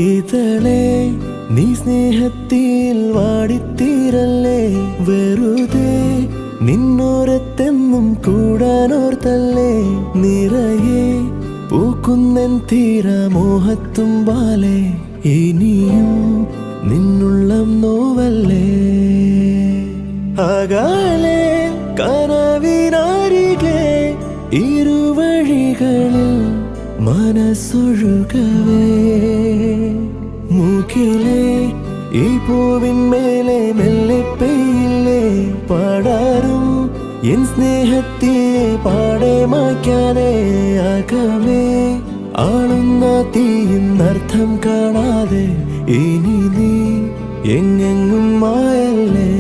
ഇതളെ നീ സ്നേഹത്തിൽ വാടിത്തീരല്ലേ, വെറുതെ നിന്നോരത്തെന്നും കൂടാനോർത്തല്ലേ. നിറയെ പൂക്കുന്നൻ തീരമോഹത്തുമ്പാലെ, ഇനിയും നിന്നുള്ളം നോവല്ലേ. അകലെ കനവിനരികെ ഇരുവഴികളിൽ മനസ്സൊഴുകവേ, മൂക്കിലെ ഈ പൂവിന്മേലെ മെല്ലെ പെയ്യില്ലേ പാടാറും എൻ സ്നേഹത്തെ പാടെ മായ്ക്കാതെ. അകമേ ആളുന്ന തീയും അർത്ഥം കാണാതെ, ഇനി നീ എങ്ങെങ്ങും മായല്ലേ.